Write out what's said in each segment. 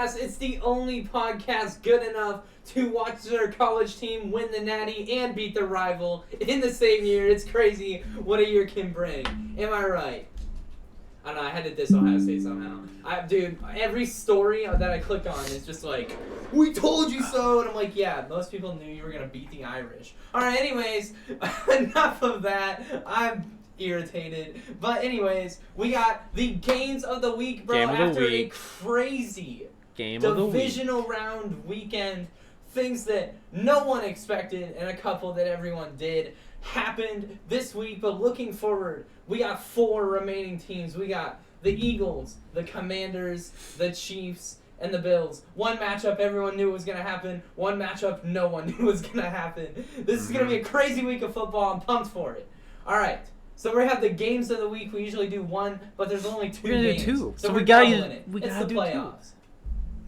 podcast. It's the only podcast good enough to watch their college team win the Natty and beat their rival in the same year. It's crazy what a year can bring. Am I right? I don't know, I had to diss Ohio State somehow. Dude, every story that I click on is just like, we told you so! And I'm like, yeah, most people knew you were going to beat the Irish. Alright, anyways, enough of that. I'm irritated. But anyways, we got the games of the week, bro. After a crazy divisional round weekend. Things that no one expected and a couple that everyone did happened this week. But looking forward, we got 4 remaining teams. We got the Eagles, the Commanders, the Chiefs, and the Bills. One matchup everyone knew was going to happen. One matchup no one knew was going to happen. This is going to be a crazy week of football. I'm pumped for it. All right. So we have the games of the week. We usually do 1, but there's only 2 games. Do 2. So we got to It's the do playoffs.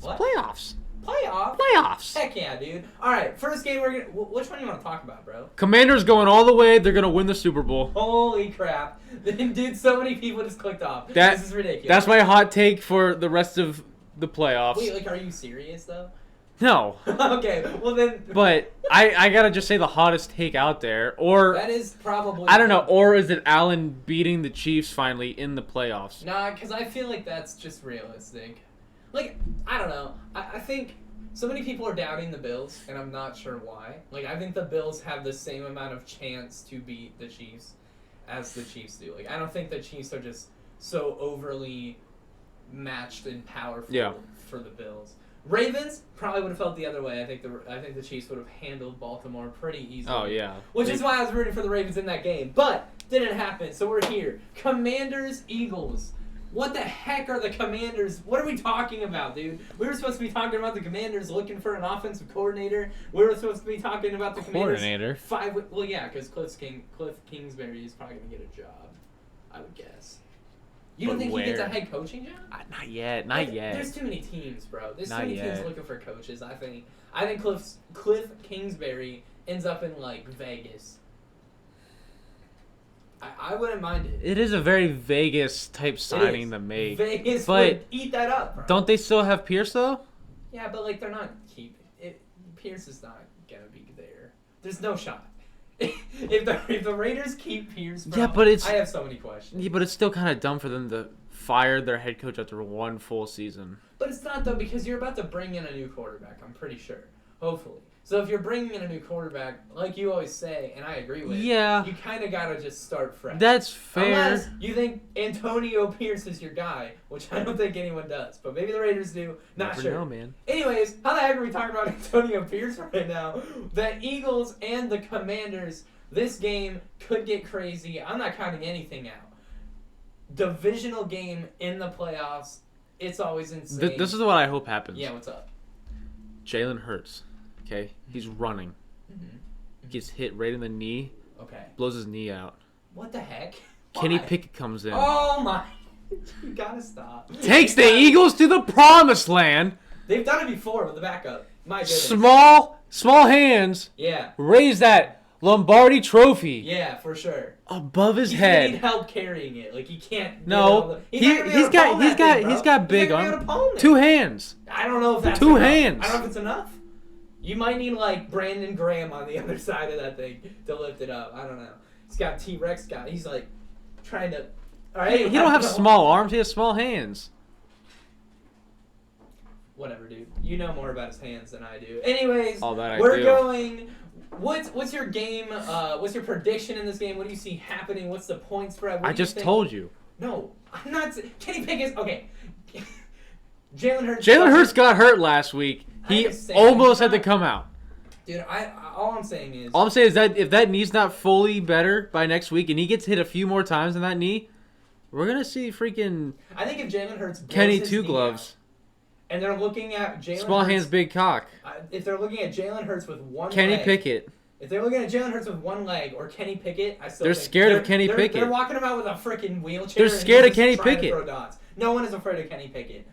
2. What? Playoffs. Playoffs? Heck yeah, dude. All right, first game we're gonna. Which one do you want to talk about, bro? Commanders going all the way. They're gonna win the Super Bowl. Holy crap, dude! So many people just clicked off. This is ridiculous. That's my hot take for the rest of the playoffs. Wait, like, are you serious though? No. Okay, well then. But I gotta just say the hottest take out there, or that is probably. I don't know, or is it Allen beating the Chiefs finally in the playoffs? Nah, because I feel like that's just realistic. Like, I don't know. I think so many people are doubting the Bills, and I'm not sure why. Like, I think the Bills have the same amount of chance to beat the Chiefs as the Chiefs do. Like, I don't think the Chiefs are just so overly matched and powerful for the Bills. Ravens probably would have felt the other way. I think the Chiefs would have handled Baltimore pretty easily. Oh, yeah. Which is why I was rooting for the Ravens in that game. But didn't happen, so we're here. Commanders, Eagles. What the heck are the Commanders? What are we talking about, dude? We were supposed to be talking about the Commanders looking for an offensive coordinator. We were supposed to be talking about the Commanders. Well, yeah, because Cliff Kingsbury is probably going to get a job, I would guess. You don't think he gets a head coaching job? Not yet. There's too many teams, bro. There's too many teams looking for coaches, I think. I think Cliff Kingsbury ends up in, like, Vegas. I wouldn't mind it. It is a very Vegas-type signing to make. Vegas would eat that up, bro. Don't they still have Pierce, though? Yeah, but, like, they're not keeping it. Pierce is not going to be there. There's no shot. If the Raiders keep Pierce, bro, I have so many questions. Yeah, but it's still kind of dumb for them to fire their head coach after 1 full season. But it's not, though, because you're about to bring in a new quarterback, I'm pretty sure. Hopefully. So if you're bringing in a new quarterback, like you always say, and I agree with, you kind of got to just start fresh. That's fair. Unless you think Antonio Pierce is your guy, which I don't think anyone does. But maybe the Raiders do. Not Never sure. know, man. Anyways, how the heck are we talking about Antonio Pierce right now? The Eagles and the Commanders, this game could get crazy. I'm not counting anything out. Divisional game in the playoffs, it's always insane. This is what I hope happens. Yeah, what's up? Jalen Hurts. Okay, he's running. Gets hit right in the knee. Okay. Blows his knee out. What the heck? Kenny Pickett comes in. Oh my! You gotta stop. Takes the Eagles to the promised land. They've done it before with the backup. My goodness. Small hands. Yeah. Raise that Lombardi trophy. Yeah, for sure. Above his head. He's gonna need help carrying it. Like he can't. No. He's got big arms. 2 hands. I don't know if that's 2 enough. hands. I don't know if it's enough. You might need, like, Brandon Graham on the other side of that thing to lift it up. I don't know. He's got T-Rex guy. He's, like, trying to... All right, he don't have small arms. He has small hands. Whatever, dude. You know more about his hands than I do. Anyways, we're going... What's your game? What's your prediction in this game? What do you see happening? What's the point spread? I just told you. No, I'm not... Kenny Pickett's... Okay. Jalen Hurts got hurt last week. He almost had to come out. Dude, all I'm saying is that if that knee's not fully better by next week and he gets hit a few more times in that knee, we're going to see freaking... I think if Jalen Hurts Kenny Two Gloves. And they're looking at Jalen Small Hurts, hands, big cock. If they're looking at Jalen Hurts with one Kenny leg... Pickett. If they're looking at Jalen Hurts with one leg or Kenny Pickett, they're scared of Kenny Pickett. They're walking him out with a freaking wheelchair. They're scared of Kenny Pickett. Throw dots. No one is afraid of Kenny Pickett.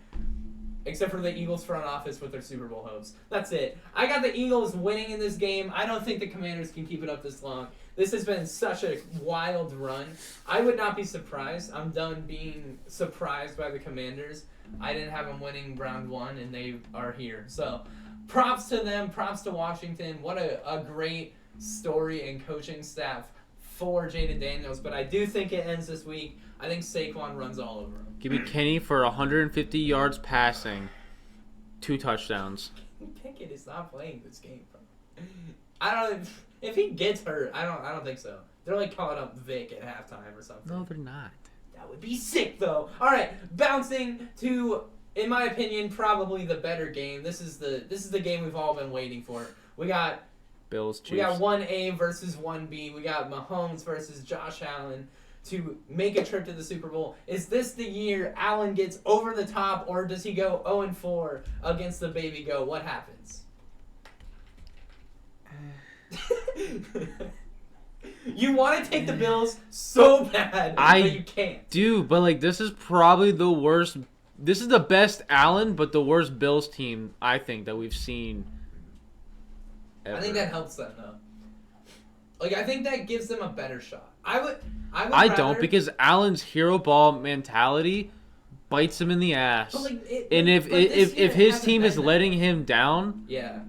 Except for the Eagles front office with their Super Bowl hopes. That's it. I got the Eagles winning in this game. I don't think the Commanders can keep it up this long. This has been such a wild run. I would not be surprised. I'm done being surprised by the Commanders. I didn't have them winning round 1, and they are here. So props to them. Props to Washington. What a great story and coaching staff for Jaden Daniels. But I do think it ends this week. I think Saquon runs all over him. Give me Kenny for 150 yards passing, 2 touchdowns. Pickett is not playing this game, bro. I don't. If he gets hurt, I don't think so. They're like calling up Vic at halftime or something. No, they're not. That would be sick, though. All right, bouncing to, in my opinion, probably the better game. This is the game we've all been waiting for. We got Bills, Chiefs. We got 1A versus 1B. We got Mahomes versus Josh Allen to make a trip to the Super Bowl. Is this the year Allen gets over the top, or does he go 0-4 against the baby goat? What happens? You want to take the Bills so bad, but you can't. Do, but like this is probably the worst. This is the best Allen, but the worst Bills team I think that we've seen ever. I think that helps them though. Like I think that gives them a better shot. I don't, because Allen's hero ball mentality bites him in the ass. But and if his team is letting him down, yeah.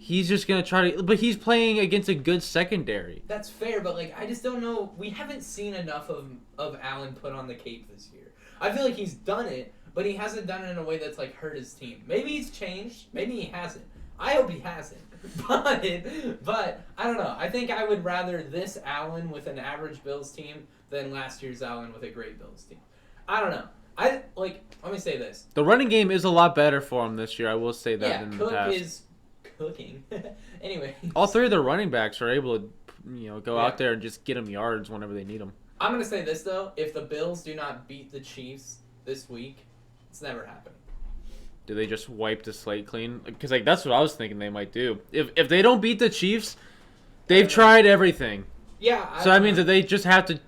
He's just going to try to... But he's playing against a good secondary. That's fair, but like I just don't know. We haven't seen enough of Allen put on the cape this year. I feel like he's done it, but he hasn't done it in a way that's like hurt his team. Maybe he's changed. Maybe he hasn't. I hope he hasn't. But I don't know. I think I would rather this Allen with an average Bills team than last year's Allen with a great Bills team. I don't know. Let me say this. The running game is a lot better for him this year. I will say that. Yeah, in Cook the past. is cooking. Anyway, all 3 of their running backs are able to, go out there and just get them yards whenever they need them. I'm gonna say this though: if the Bills do not beat the Chiefs this week, it's never happening. Do they just wipe the slate clean? Because that's what I was thinking they might do. If they don't beat the Chiefs, they've tried everything. Yeah. So that means that they just have to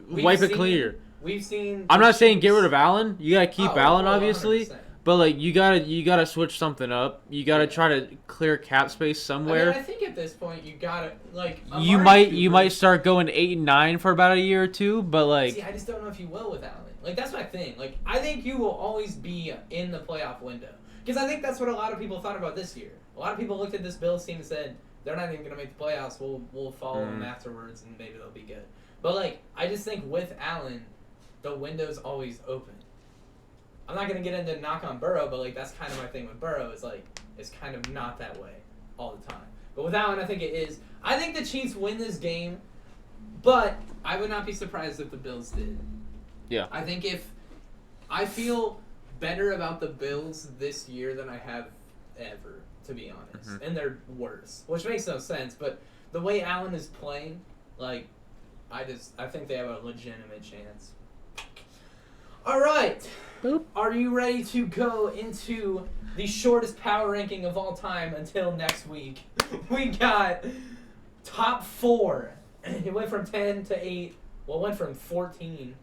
wipe it clear. We've seen. I'm not saying get rid of Allen. You gotta keep Allen, obviously. 100%. But like you gotta switch something up. You gotta try to clear cap space somewhere. I think at this point you gotta like. You might start going 8-9 for about a year or 2, but like. See, I just don't know if you will with Allen. Like that's my thing. Like I think you will always be in the playoff window because I think that's what a lot of people thought about this year. A lot of people looked at this Bills team and said they're not even gonna make the playoffs. We'll follow them afterwards and maybe they'll be good. But like I just think with Allen, the window's always open. I'm not going to get into knock on Burrow, but like that's kind of my thing with Burrow is like it's kind of not that way all the time. But with Allen, I think it is. I think the Chiefs win this game, but I would not be surprised if the Bills did. Yeah. I feel better about the Bills this year than I have ever, to be honest. Mm-hmm. And they're worse, which makes no sense. But the way Allen is playing, like, I think they have a legitimate chance. All right. Boop. Are you ready to go into the shortest power ranking of all time until next week? We got top 4. It went from 10 to 8. Well, it went from 14.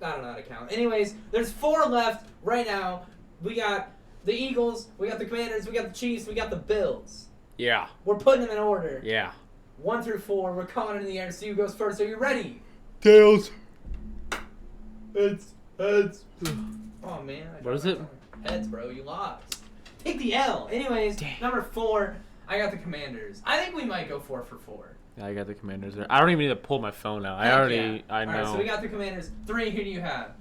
I don't know how to count. Anyways, there's 4 left right now. We got the Eagles, we got the Commanders, we got the Chiefs, we got the Bills. Yeah. We're putting them in order. Yeah. 1 through 4. We're calling it in the air. See who goes first. Are you ready? Tails. Heads. Oh, man. What is it? Heads, bro. You lost. Take the L. Anyways, number 4, I got the Commanders. I think we might go 4 for 4. Yeah, I got the Commanders there. I don't even need to pull my phone out. I know. All right, so we got the Commanders. 3, who do you have?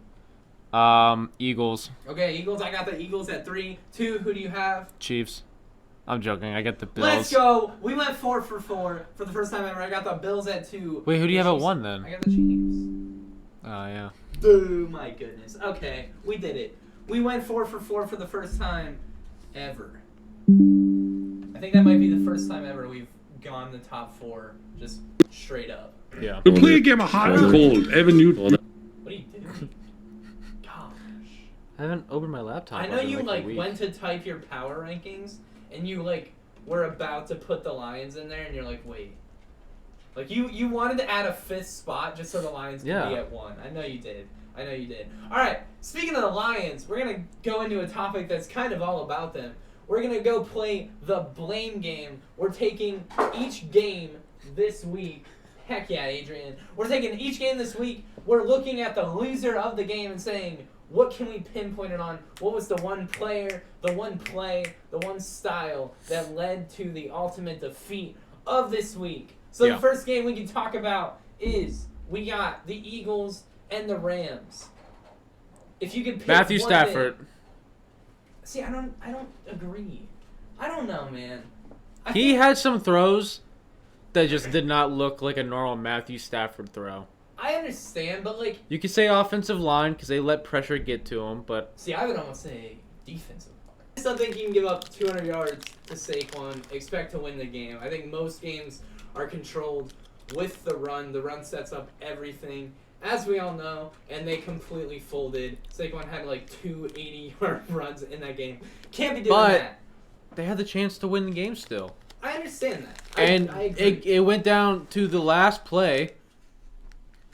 Eagles. Okay, Eagles. I got the Eagles at 3. 2, who do you have? Chiefs. I'm joking. I got the Bills. Let's go. We went 4 for 4 for the first time ever. I got the Bills at 2. Wait, who do you have at 1 then? I got the Chiefs. Oh, yeah. Oh, my goodness. Okay, we did it. We went 4 for 4 for the first time ever. I think that might be the first time ever we've gone the top 4 just straight up. Yeah. We play a game of hot and cold. Evan Newton. What are you doing? Gosh. I haven't opened my laptop. I know you like went to type your power rankings and you were about to put the Lions in there and you're like, wait. Like you wanted to add a 5th spot just so the Lions could be at 1. I know you did. All right. Speaking of the Lions, we're gonna go into a topic that's kind of all about them. We're gonna go play the blame game. We're taking each game this week Heck yeah, Adrian. We're taking each game this week. We're looking at the loser of the game and saying, what can we pinpoint it on? What was the one player, the one play, the one style that led to the ultimate defeat of this week? So the first game we can talk about is we got the Eagles and the Rams. If you could pick Matthew one Stafford. thing, see, I don't agree. I don't know, man. He had some throws that just did not look like a normal Matthew Stafford throw. I understand, but like... You could say offensive line because they let pressure get to him, but... See, I would almost say defensive line. I still think you can give up 200 yards to Saquon, expect to win the game. I think most games are controlled with the run. The run sets up everything, as we all know, and they completely folded. Saquon had like 2 80-yard runs in that game. Can't be doing that. They had the chance to win the game still. I understand that. And I agree. it went down to the last play.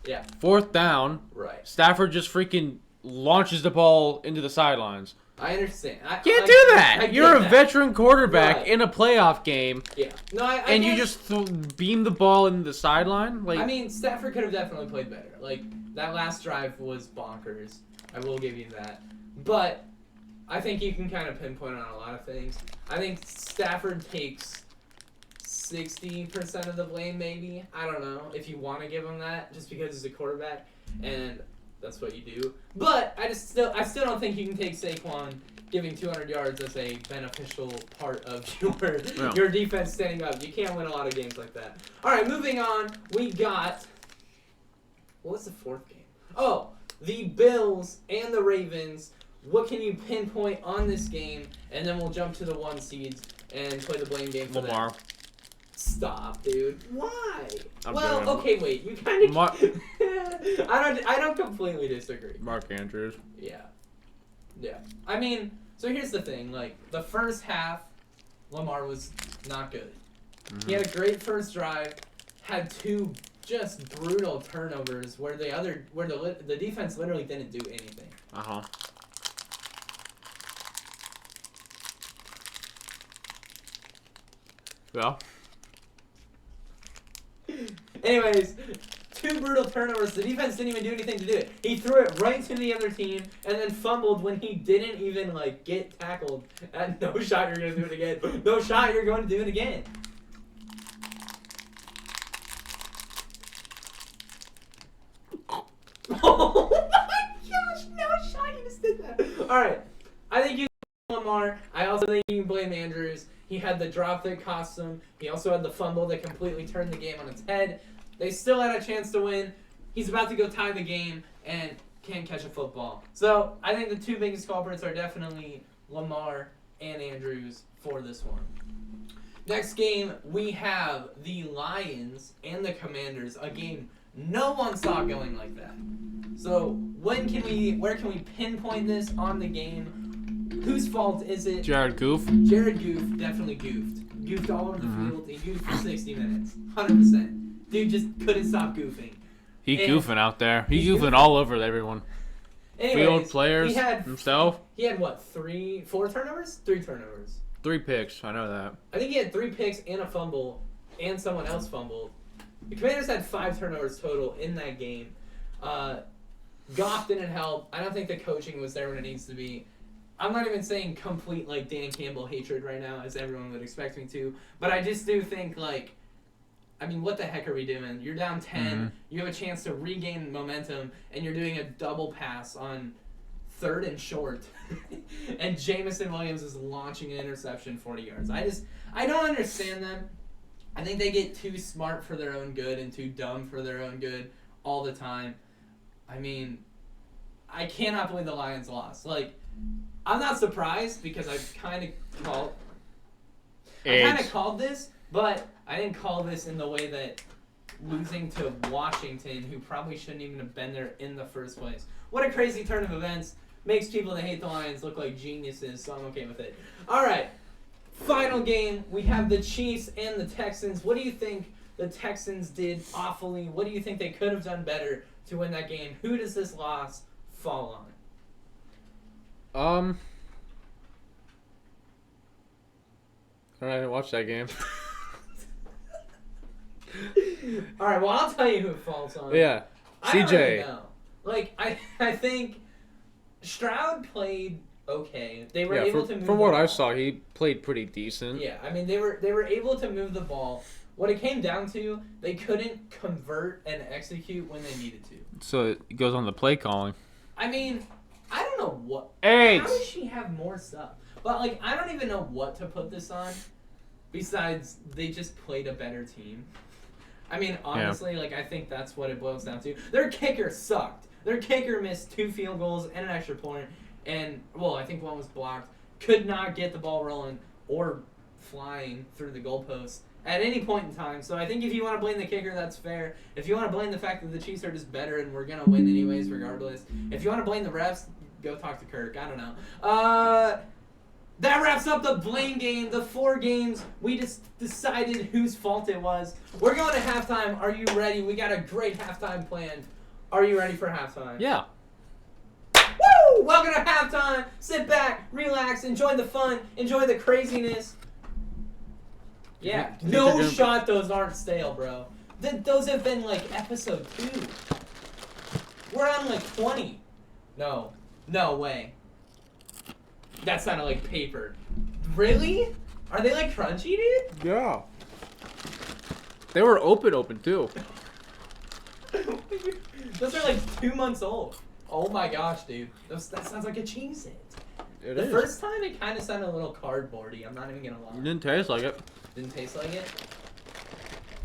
Yeah. 4th down. Right. Stafford just freaking launches the ball into the sidelines. I understand. Can't do that. You're a veteran quarterback in a playoff game. Yeah. No, and you just beam the ball into the sideline. Like, I mean, Stafford could have definitely played better. Like, that last drive was bonkers. I will give you that. But I think you can kind of pinpoint on a lot of things. I think Stafford takes 60% of the blame, maybe. I don't know if you want to give him that, just because he's a quarterback, and that's what you do. But I still don't think you can take Saquon giving 200 yards as a beneficial part of your defense standing up. You can't win a lot of games like that. All right, moving on. We got, what was the 4th game? Oh, the Bills and the Ravens. What can you pinpoint on this game? And then we'll jump to the 1 seeds and play the blame game for Lamar. them. Stop, dude. Why? I'm well, kidding. okay, wait. You kind of. Mark- I don't completely disagree. Mark Andrews. Yeah. I mean, so here's the thing. Like, the first half, Lamar was not good. Mm-hmm. He had a great first drive, had 2 just brutal turnovers where the defense literally didn't do anything. Uh-huh. Yeah. Anyways, 2 brutal turnovers. The defense didn't even do anything to do it. He threw it right to the other team and then fumbled when he didn't even, like, get tackled. And no shot you're going to do it again. No shot you're going to do it again. Oh my gosh, no shot, you just did that. Alright, I think you can blame Lamar. I also think you can blame Andrews. He had the drop that cost him. He also had the fumble that completely turned the game on its head. They still had a chance to win. He's about to go tie the game and can't catch a football. So I think the 2 biggest culprits are definitely Lamar and Andrews for this one. Next game, we have the Lions and the Commanders, a game no one saw going like that. So where can we pinpoint this on the game? Whose fault is it? Jared Goof. Jared Goof definitely goofed. Goofed all over the field. He goofed for 60 minutes. 100%. Dude just couldn't stop goofing. He goofing out there. He's goofing all over everyone. Anyways, field players, himself. He had what, 4 turnovers? 3 turnovers. 3 picks. I know that. I think he had 3 picks and a fumble, and someone else fumbled. The Commanders had 5 turnovers total in that game. Goff didn't help. I don't think the coaching was there when it needs to be. I'm not even saying complete, like, Dan Campbell hatred right now, as everyone would expect me to. But I just do think, like, I mean, what the heck are we doing? You're down 10. Mm-hmm. You have a chance to regain momentum, and you're doing a double pass on 3rd and short. And Jamison Williams is launching an interception 40 yards. I don't understand them. I think they get too smart for their own good and too dumb for their own good all the time. I mean, I cannot believe the Lions lost. Like, I'm not surprised because I've kind of called this, but I didn't call this in the way that losing to Washington, who probably shouldn't even have been there in the first place. What a crazy turn of events. Makes people that hate the Lions look like geniuses, so I'm okay with it. All right. Final game, we have the Chiefs and the Texans. What do you think the Texans did awfully? What do you think they could have done better to win that game? Who does this loss fall on? I didn't watch that game. All right, well, I'll tell you who it falls on. Yeah. I don't CJ. really know. Like, I think Stroud played okay. They were able to move from the what ball. I saw, he played pretty decent. Yeah, I mean, they were able to move the ball. What it came down to, they couldn't convert and execute when they needed to. So it goes on the play calling. I mean, I don't know what. 8. How does she have more stuff? But, like, I don't even know what to put this on. Besides, they just played a better team. I mean, honestly, like, I think that's what it boils down to. Their kicker sucked. Their kicker missed 2 field goals and an extra point. And, well, I think one was blocked. Could not get the ball rolling or flying through the goalpost at any point in time. So I think if you want to blame the kicker, that's fair. If you want to blame the fact that the Chiefs are just better and we're going to win anyways regardless. If you want to blame the refs, go talk to Kirk. I don't know. That wraps up the blame game, the 4 games. We just decided whose fault it was. We're going to halftime. Are you ready? We got a great halftime planned. Are you ready for halftime? Yeah. Woo! Welcome to halftime. Sit back, relax, enjoy the fun, enjoy the craziness. Yeah. No shot those aren't stale, bro. Those have been like episode 2. We're on like 20. No. No way. That sounded like paper. Really? Are they like crunchy, dude? Yeah. They were open too. Those are like 2 months old. Oh my gosh, dude. That sounds like a Cheez-It. The first time it kind of sounded a little cardboardy. I'm not even going to lie. It didn't taste like it. Didn't taste like it?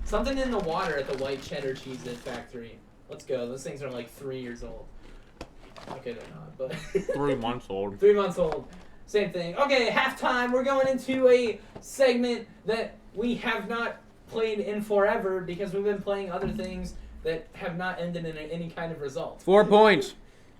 Something in the water at the white cheddar Cheez-It factory. Let's go. Those things are like 3 years old. Okay, they're not, but... 3 months old. 3 months old. Same thing. Okay, halftime. We're going into a segment that we have not played in forever because we've been playing other things that have not ended in any kind of result. 4 points.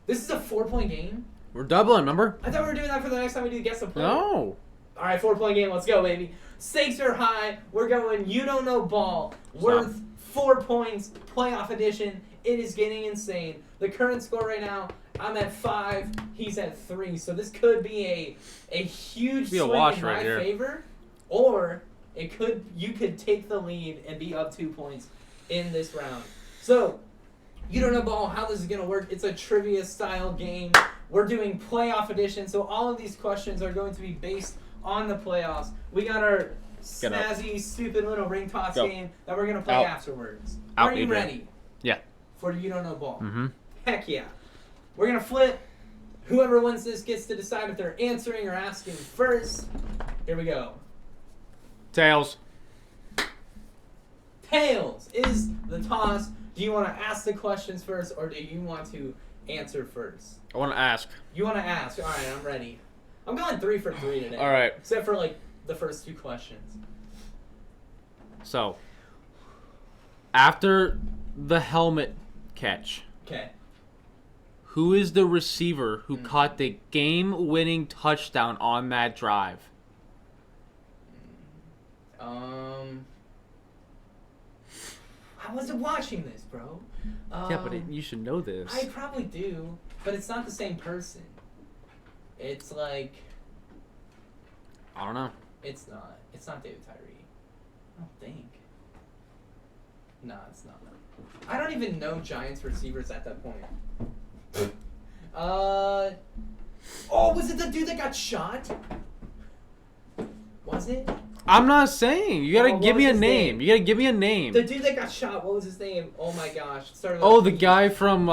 This is a 4-point game? We're doubling, remember? I thought we were doing that for the next time we do Guess the Play. No. All right, 4-point game. Let's go, baby. Stakes are high. We're going You Don't Know Ball. Worth 4 points. Playoff edition. It is getting insane. The current score right now, I'm at 5. He's at 3. So this could be a huge swing in my favor. Or you could take the lead and be up 2 points in this round. So, You Don't Know Ball, how this is going to work. It's a trivia style game. We're doing playoff edition. So all of these questions are going to be based on the playoffs. We got our snazzy, stupid little ring toss game that we're going to play afterwards. Are you ready? Yeah. For You Don't Know Ball? Mm-hmm. Heck yeah. We're going to flip. Whoever wins this gets to decide if they're answering or asking first. Here we go. Tails. Tails is the toss. Do you want to ask the questions first or do you want to answer first? I want to ask. You want to ask? All right, I'm ready. I'm going 3 for 3 today. All right. Except for like the first 2 questions. So, after the helmet catch, Okay. who is the receiver who caught the game-winning touchdown on that drive? I wasn't watching this, bro. Yeah, but you should know this. I probably do, but it's not the same person. It's like... I don't know. It's not. It's not David Tyree. I don't think. Nah, it's not. I don't even know Giants receivers at that point. Oh, was it the dude that got shot? Was it? I'm not saying. You gotta give me a name? name. You gotta give me a name. The dude that got shot, what was his name? Oh my gosh. It started Oh, with the P. guy from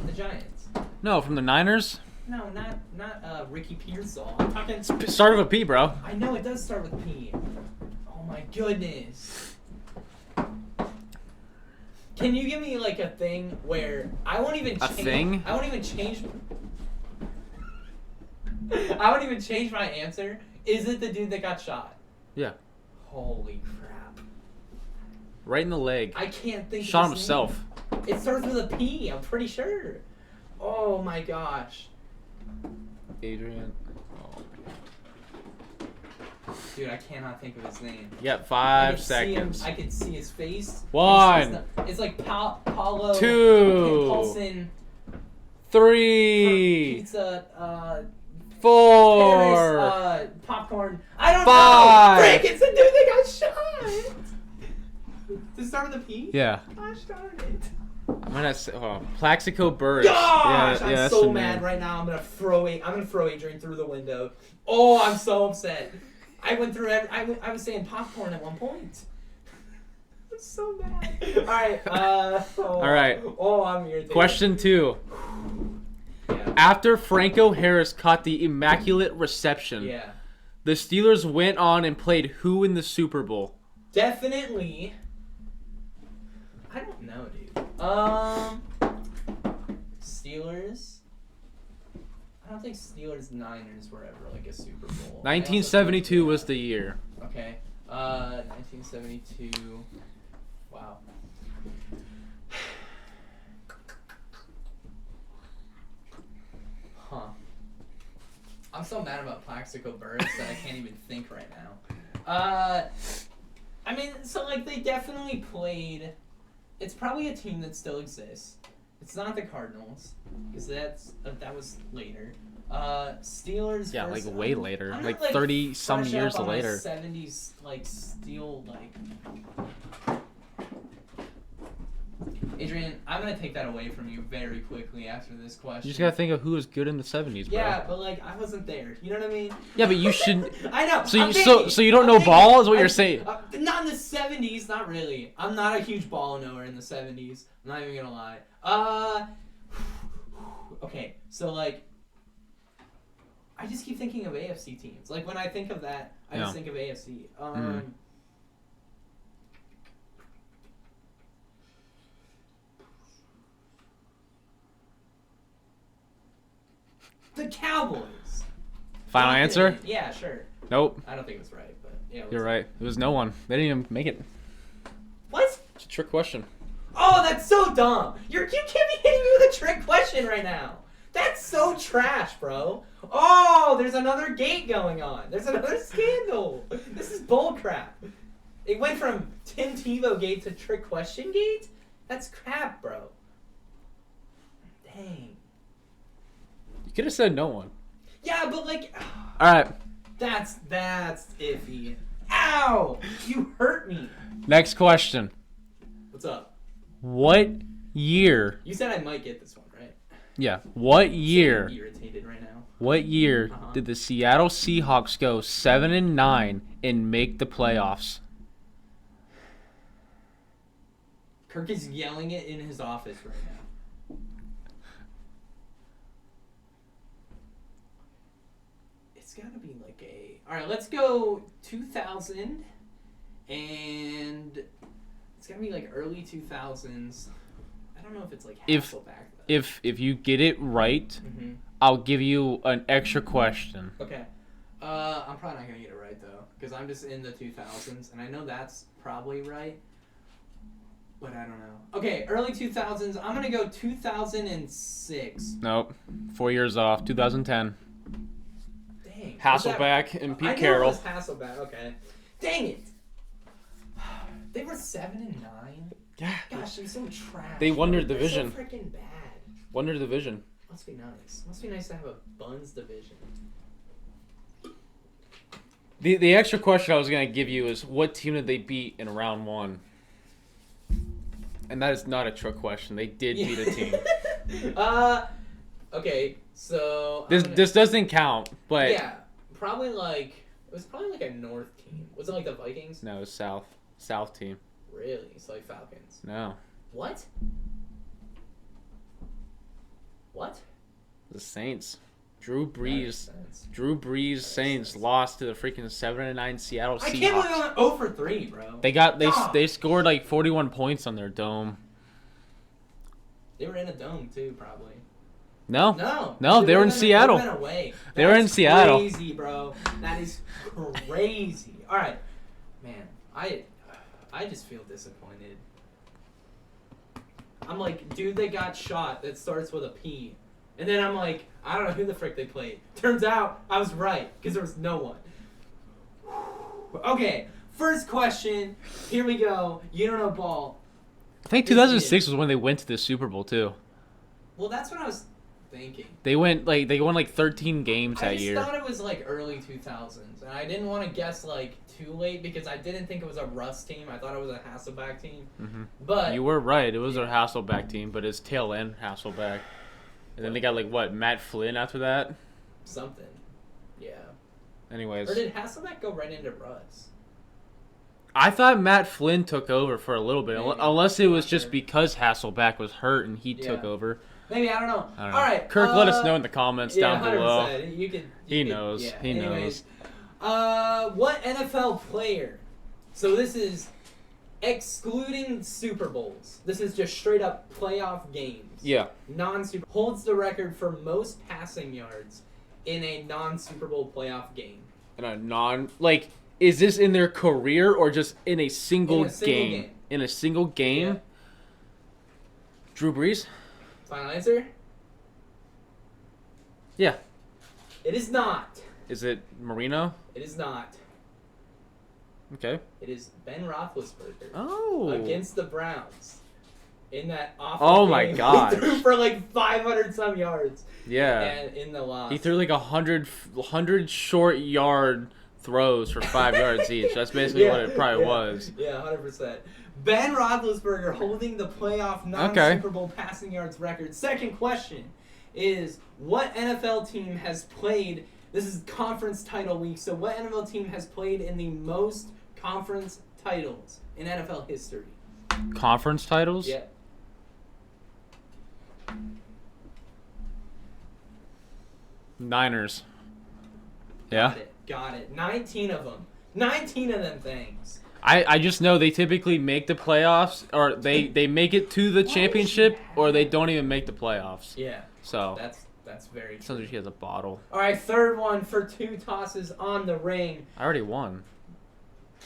The Giants. No, from the Niners. No, not Ricky Pearsall. I'm talking. Started with P, bro. I know it does start with P. Oh my goodness. Can you give me like a thing where I won't even change? A thing? I won't even change. I won't even change my answer. Is it the dude that got shot? Yeah. Holy crap. Right in the leg. I can't think Shot of his himself. name. It starts with a P, I'm pretty sure. Oh my gosh. Adrian. Dude, I cannot think of his name. You got 5 seconds. I could see his face. 1. It's like Paulo 2. Paulson. 3. Pizza. 4. Paris, popcorn. I don't 5. know. Frick, it's the dude that got shot. Does it start with a P? Yeah. Gosh darn it. I'm gonna say Plaxico Burress. Gosh, I'm that's so the mad name. right now. I'm gonna throw Adrian through the window. Oh, I'm so upset. I went through I was saying popcorn at one point. I'm so mad. All right. All right. Oh, I'm irritated. Question 2. Yeah. After Franco Harris caught the immaculate reception, Yeah. the Steelers went on and played who in the Super Bowl? Definitely. I don't know, dude. Steelers. I don't think Steelers Niners were ever like a Super Bowl. 1972 was the year. Okay. 1972. Wow. Huh. I'm so mad about Plaxico Burress that I can't even think right now. I mean, so like they definitely played. It's probably a team that still exists. It's not the Cardinals, because that was later. Steelers. Yeah, versus, like way later, I'm like not, 30 some fresh years up on my later. 70s like steel like. Adrian, I'm gonna take that away from you very quickly after this question. You just gotta think of who was good in the 70s, bro. Yeah, but like I wasn't there. You know what I mean? Yeah, but you shouldn't. I know. So I'm you thinking, so you don't I'm know thinking, ball is what you're saying. Not in the 70s, not really. I'm not a huge ball knower in the 70s. I'm not even gonna lie. Okay, so like, I just keep thinking of AFC teams. Like when I think of that, I just think of AFC. The Cowboys. Final answer? Yeah, sure. Nope. I don't think it was right, but yeah. You're right. It was no one. They didn't even make it. What? It's a trick question. Oh, that's so dumb. You can't be hitting me with a trick question right now. That's so trash, bro. Oh, there's another gate going on. There's another scandal. This is bullcrap. It went from Tim Tebow gate to trick question gate? That's crap, bro. Dang. You could have said no one. Yeah, but like... All right. That's iffy. Ow! You hurt me. Next question. What's up? What year? You said I might get this one, right? Yeah. What I'm year? irritated right now. What year did the Seattle Seahawks go 7-9 and make the playoffs? Kirk is yelling it in his office right now. It's gotta be like a... Alright, let's go 2000. And it's gotta be like early 2000s. I don't know if it's like Hasselback though. If you get it right, Mm-hmm. I'll give you an extra question. Okay. I'm probably not gonna get it right though, because I'm just in the 2000s, and I know that's probably right, but I don't know. Okay, early 2000s. I'm gonna go 2006. Nope. 4 years off. 2010. Dang. Hasselback and Pete I knew Carroll. it was Hasselback. Okay. Dang it. They were 7-9. Yeah. Gosh, they're so trash. They won their They're division. so freaking bad. Won their division. Must be nice. Must be nice to have a Buns division. The extra question I was gonna give you is what team did they beat in round 1? And that is not a trick question. They did beat a team. Okay, so This doesn't count, but yeah, probably like it was probably like a North team. Was it like the Vikings? no, it's South team. Really? It's like Falcons. No, What? What? the Saints. Drew That makes Brees. sense. Saints lost to the freaking 7-9 Seattle Seahawks. I can't believe I went 0 for 3, bro. They scored like 41 points on their dome. They were in a dome too, probably. No, No, they were in Seattle. They were away. They were in Seattle. Crazy, bro. That is crazy. All right, man. I just feel disappointed. I'm like, dude, they got shot. That starts with a P, and then I'm like, I don't know who the frick they played. Turns out I was right because there was no one. Okay, first question. Here we go. You don't know ball. I think 2006 was when they went to the Super Bowl too. Well, that's what I was thinking? They won like 13 games that year. I just thought it was like early 2000s, and I didn't want to guess like too late because I didn't think it was a Russ team. I thought it was a Hasselback team. Mm-hmm. But you were right. It was a Hasselback team, but it's tail end Hasselback. And then they got like what, Matt Flynn after that? Something. Yeah. Anyways. Or did Hasselback go right into Russ? I thought Matt Flynn took over for a little bit, Maybe. unless it was just because Hasselback was hurt and he took Yeah. over. Maybe, I don't know. I don't know. All right. Kirk, let us know in the comments down 100%. below. He knows. Yeah. He knows. What NFL player? So this is excluding Super Bowls. This is just straight up playoff games. Yeah. Non-Super holds the record for most passing yards in a non-Super Bowl playoff game. In a is this in their career or just in a single, game? In a single game? Yeah. Drew Brees? Final answer? Yeah. It is not. Is it Marino? It is not. Okay. It is Ben Roethlisberger. Oh. Against the Browns. In that awful Oh game. my gosh. He threw for like 500 some yards. Yeah. And in the loss. He threw like 100 short yard throws for 5 yards each. That's basically what it probably was. Yeah, 100%. Ben Roethlisberger holding the playoff non-Super Bowl passing yards record. Second question is, what NFL team has played, this is conference title week, so what NFL team has played in the most conference titles in NFL history? Conference titles? Yeah. Niners. Yeah. Got it. 19 of them. 19 of them things. I just know they typically make the playoffs, or they make it to the championship, or they don't even make the playoffs. Yeah. So that's very true. sounds like he has a bottle. All right, third one for 2 tosses on the ring. I already won.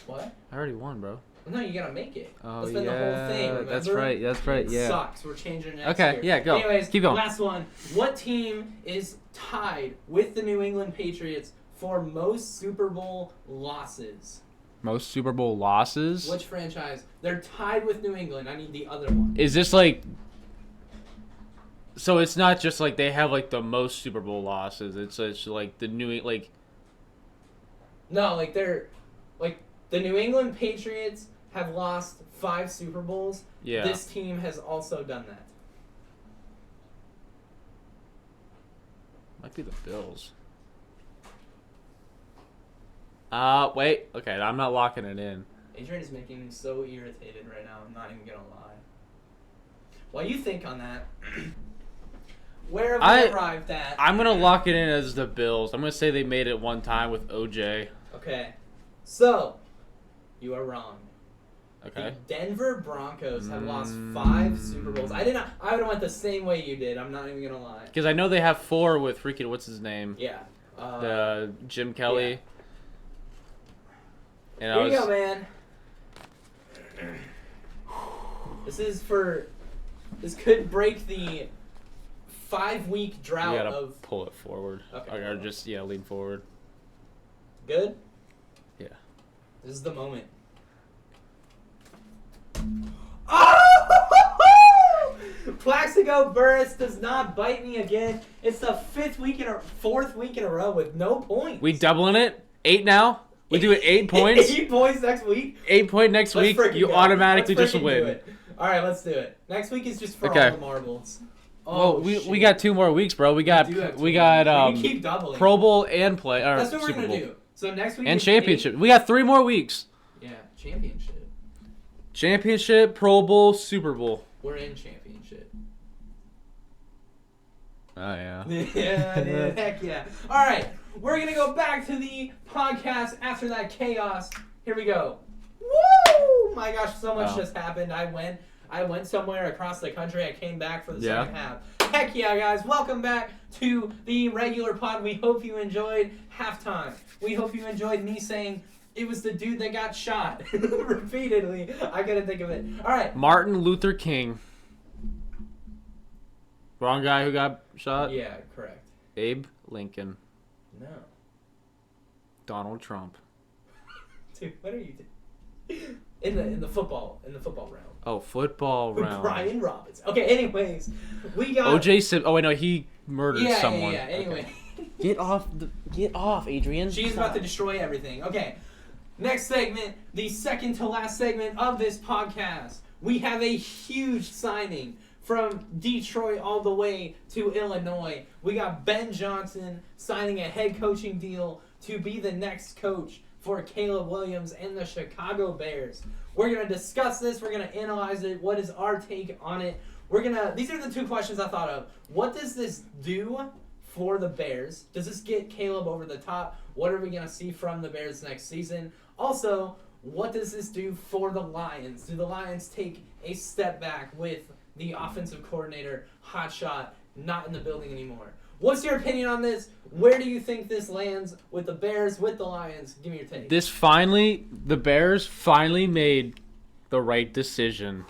What? I already won, bro. No, you gotta make it. Oh, That's been the whole thing, remember? That's right. It Yeah. sucks. We're changing next Okay, year. yeah, go. Anyways, Keep going. Last one. What team is tied with the New England Patriots for most Super Bowl losses? Most Super Bowl losses? Which franchise? They're tied with New England. I need the other one. Is this like... So it's not just like they have like the most Super Bowl losses. It's just like the like... No, like they're... Like, the New England Patriots have lost 5 Super Bowls. Yeah. This team has also done that. Might be the Bills. Wait. Okay, I'm not locking it in. Adrian is making me so irritated right now. I'm not even gonna lie. While you think on that, where have we arrived at? I'm gonna lock it in as the Bills. I'm gonna say they made it one time with OJ. Okay, so you are wrong. Okay. The Denver Broncos have lost 5 Super Bowls. I would have went the same way you did. I'm not even gonna lie. Because I know they have 4 with freaking what's his name? Yeah. The Jim Kelly. Yeah. And Here you go, man. This could break the 5-week drought You gotta of. pull it forward. Okay. Or just lean forward. Good. Yeah. This is the moment. Oh! Plaxico Burress does not bite me again. It's the 4th week in a row with no points. We doubling it? 8 now? We do it 8 points? 8 points next week? 8 point next week, you automatically just win. Alright, let's do it. Next week is just for Okay. all the marbles. Oh, Well, shit. we got 2 more weeks, bro. We got do have we 2 got more. We can keep doubling. Pro Bowl and play or That's what we're Super gonna Bowl. do. So next week And is championship. We got 3 more weeks. Yeah, championship. Championship, Pro Bowl, Super Bowl. We're in championship. Oh yeah. Yeah, dude. Heck yeah. Alright, we're gonna go back to the podcast after that chaos. Here we go. Woo! My gosh, so much just happened. I went somewhere across the country. I came back for the second half. Heck yeah, guys. Welcome back to the regular pod. We hope you enjoyed halftime. We hope you enjoyed me saying it was the dude that got shot repeatedly. I couldn't think of it. All right. Martin Luther King. Wrong guy who got shot? Yeah, correct. Abe Lincoln. No. Donald Trump. Dude, what are you doing? In the football realm. Oh, football round. Brian Robinson. Okay, anyways, we got OJ Simpson. Oh wait, no, he murdered someone. Yeah. Anyway. Okay. Get off, Adrian. She's about to destroy everything. Okay. Next segment, the second to last segment of this podcast. We have a huge signing from Detroit all the way to Illinois. We got Ben Johnson signing a head coaching deal to be the next coach for Caleb Williams and the Chicago Bears. We're going to discuss this. We're going to analyze it. What is our take on it? These are the two questions I thought of. What does this do for the Bears? Does this get Caleb over the top? What are we going to see from the Bears next season? Also, what does this do for the Lions? Do the Lions take a step back with the offensive coordinator, hotshot, not in the building anymore? What's your opinion on this? Where do you think this lands with the Bears, with the Lions? Give me your take. The Bears finally made the right decision.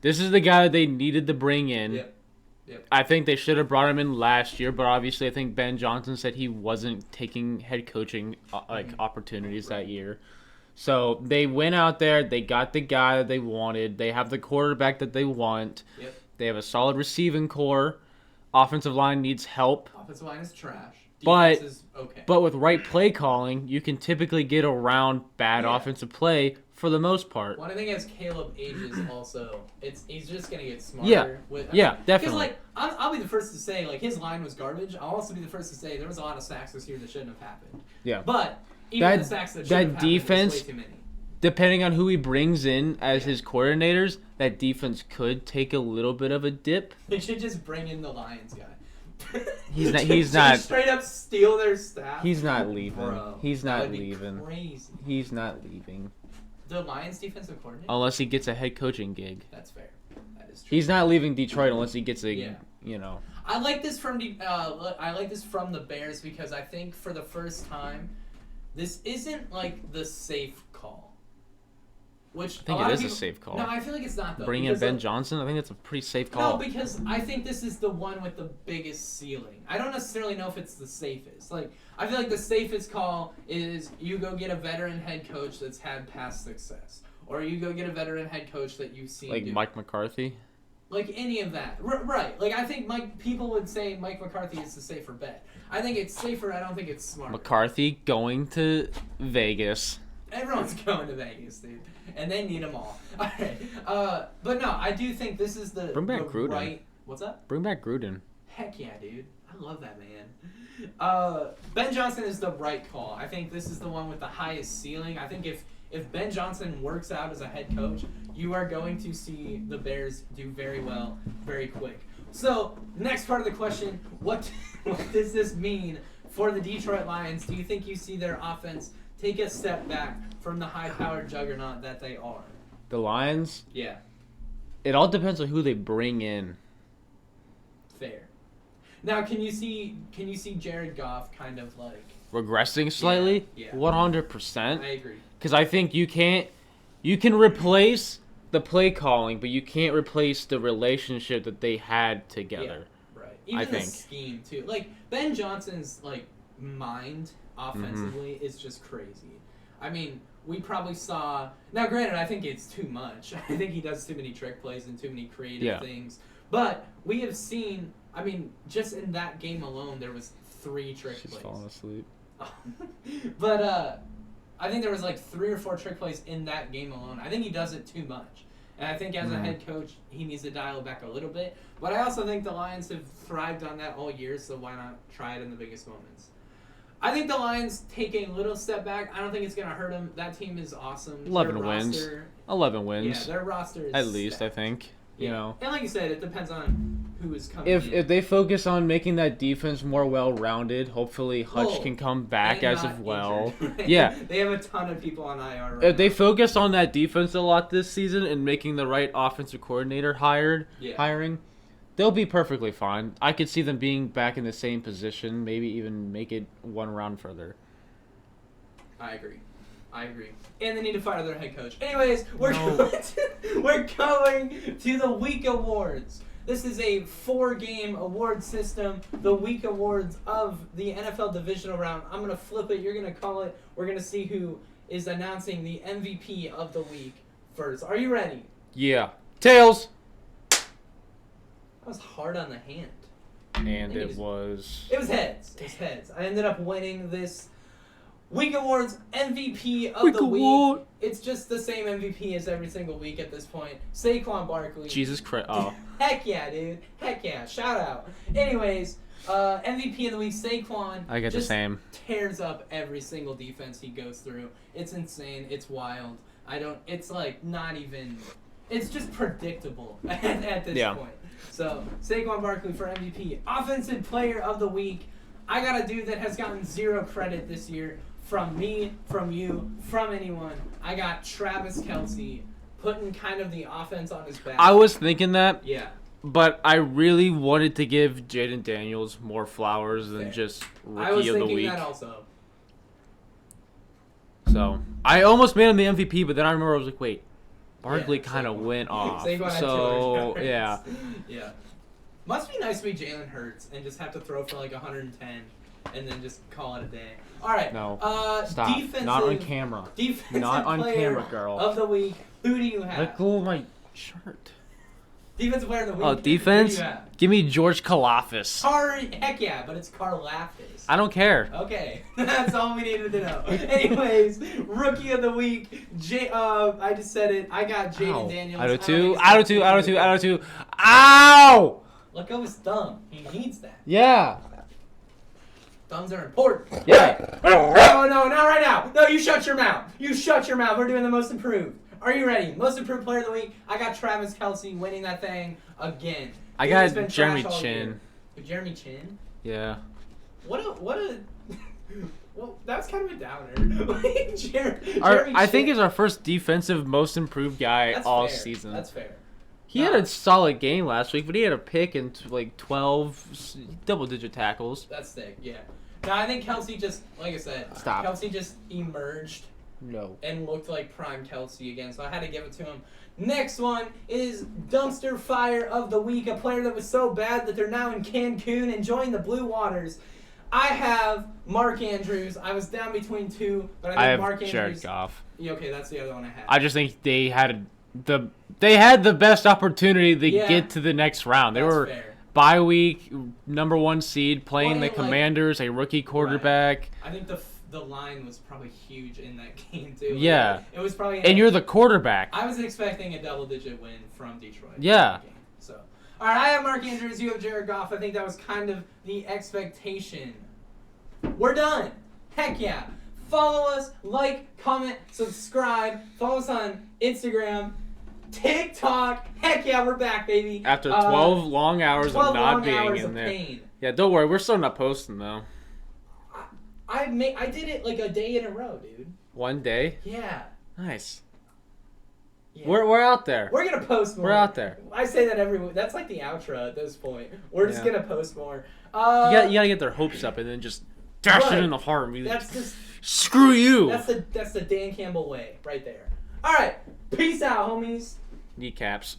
This is the guy that they needed to bring in. Yep. I think they should have brought him in last year, but obviously I think Ben Johnson said he wasn't taking head coaching opportunities that year. So they went out there, they got the guy that they wanted, they have the quarterback that they want, They have a solid receiving core, offensive line needs help. Offensive line is trash. Defense is okay. But with right play calling, you can typically get around bad offensive play for the most part. Well, I think as Caleb ages also, he's just going to get smarter. Definitely. Because, I'll be the first to say, his line was garbage. I'll also be the first to say there was a lot of sacks this year that shouldn't have happened. Yeah. But even the sacks that should have happened defense, was way too many. Depending on who he brings in as his coordinators, that defense could take a little bit of a dip. They should just bring in the Lions guy. He's not straight up steal their staff. He's not leaving. Bro, he's not that would leaving. Be crazy. He's not leaving. The Lions defensive coordinator? Unless he gets a head coaching gig. That's fair. That is true. He's not leaving Detroit unless he gets a I like this from the Bears because I think for the first time this isn't the safe call. Which I think it is a safe call. No, I feel like it's not though. Bringing in Ben Johnson, I think that's a pretty safe call. No, because I think this is the one with the biggest ceiling. I don't necessarily know if it's the safest. I feel like the safest call is you go get a veteran head coach that's had past success, or you go get a veteran head coach that you've seen Mike McCarthy. Any of that, right? I think people would say Mike McCarthy is the safer bet. I think it's safer. I don't think it's smart. McCarthy going to Vegas. Everyone's going to Vegas, dude. And they need them all. All right. But no, I do think this is Bring back Gruden. Right... What's up? Bring back Gruden. Heck yeah, dude. I love that man. Ben Johnson is the right call. I think this is the one with the highest ceiling. I think if Ben Johnson works out as a head coach, you are going to see the Bears do very well, very quick. So, next part of the question, what does this mean for the Detroit Lions? Do you think you see their offense take a step back from the high-powered juggernaut that they are? The Lions? Yeah. It all depends on who they bring in. Fair. Now, can you see Jared Goff kind of regressing slightly? Yeah. 100%. I agree. Because I think you can replace the play calling, but you can't replace the relationship that they had together. Yeah, right. Even the scheme too. Ben Johnson's mind offensively is just crazy. I mean, we probably saw. Now, granted, I think it's too much. I think he does too many trick plays and too many creative things. But we have seen. I mean, just in that game alone, there was 3 trick plays. She's falling asleep. But I think there was 3 or 4 trick plays in that game alone. I think he does it too much. And I think as a head coach, he needs to dial it back a little bit. But I also think the Lions have thrived on that all year, so why not try it in the biggest moments? I think the Lions take a little step back. I don't think it's going to hurt them. That team is awesome. 11 wins. 11 wins. Yeah, their roster is at least, stacked. I think. You know. And like you said, it depends on who is coming in. If they focus on making that defense more well-rounded, hopefully Hutch can come back as well. Injured, right? Yeah. They have a ton of people on IR right If they now. focus on that defense a lot this season and making the right offensive coordinator hiring, they'll be perfectly fine. I could see them being back in the same position, maybe even make it one round further. I agree. And they need to fire their head coach. Anyways, we're going to the week awards. This is a 4-game award system. The week awards of the NFL divisional round. I'm going to flip it. You're going to call it. We're going to see who is announcing the MVP of the week first. Are you ready? Yeah. Tails. That was hard on the hand. and it was heads. It was heads. I ended up winning this Week Awards MVP of the week. It's just the same MVP as every single week at this point. Saquon Barkley. Jesus Christ. Oh. Heck yeah, dude. Heck yeah. Shout out. Anyways, MVP of the week, Saquon. I get the same. Tears up every single defense he goes through. It's insane. It's wild. It's like not even, it's just predictable at this point. So, Saquon Barkley for MVP. Offensive Player of the Week. I got a dude that has gotten zero credit this year. From me, from you, from anyone. I got Travis Kelce putting kind of the offense on his back. I was thinking that. Yeah. But I really wanted to give Jaden Daniels more flowers than just Rookie of the Week. I was thinking that also. So, I almost made him the MVP, but then I remember I was like, wait, Barkley kind of went off. So, yeah. Yeah. Must be nice to be Jalen Hurts and just have to throw for like 110 and then just call it a day. All right. No. Stop. Not on camera. Defensive Not on camera, girl. Of the week. Who do you have? Let go of my shirt. Defensive Player of the Week. Oh, defense? Who do you have? Give me George Kalafis. Heck yeah, but it's Karlaftis. I don't care. Okay. That's all we needed to know. Anyways, Rookie of the Week. I just said it. I got Jaden Daniels. Out of two. Ow! Look at his thumb. He needs that. Yeah. Thumbs are important. Yeah. No, not right now. No, you shut your mouth. You shut your mouth. We're doing the most improved. Are you ready? Most improved player of the week. I got Travis Kelce winning that thing again. I got Jeremy Chin. Jeremy Chin? Yeah. What a well, that was kind of a downer. I think he's our first defensive most improved guy all season. That's fair. He had a solid game last week, but he had a pick and like 12 double-digit tackles. That's sick, yeah. No, I think Kelce just, like I said, Stop. Kelce just emerged and looked like prime Kelce again, so I had to give it to him. Next one is Dumpster Fire of the Week, a player that was so bad that they're now in Cancun enjoying the blue waters. I have Mark Andrews. I was down between two, but I think Mark Andrews. Jared Goff. Yeah, okay, that's the other one I had. I just think they had the best opportunity to get to the next round. They were fair. Bye week, number 1 seed, playing the Commanders, a rookie quarterback. Right. I think the line was probably huge in that game too. Yeah. It was probably. And you're the quarterback. I was expecting a double-digit win from Detroit. Yeah. So, all right, I have Mark Andrews. You have Jared Goff. I think that was kind of the expectation. We're done. Heck yeah. Follow us, like, comment, subscribe. Follow us on Instagram, TikTok. Heck yeah, we're back, baby. After 12 long hours of not being in there. Pain. Yeah, don't worry. We're still not posting, though. I did it like a day in a row, dude. One day? Yeah. Nice. Yeah. We're out there. We're going to post more. We're out there. I say that every week. That's like the outro at this point. We're just going to post more. You got to get their hopes up and then just dash it in the heart. That's just... Screw you. That's the Dan Campbell way right there. All right. Peace out, homies. Kneecaps.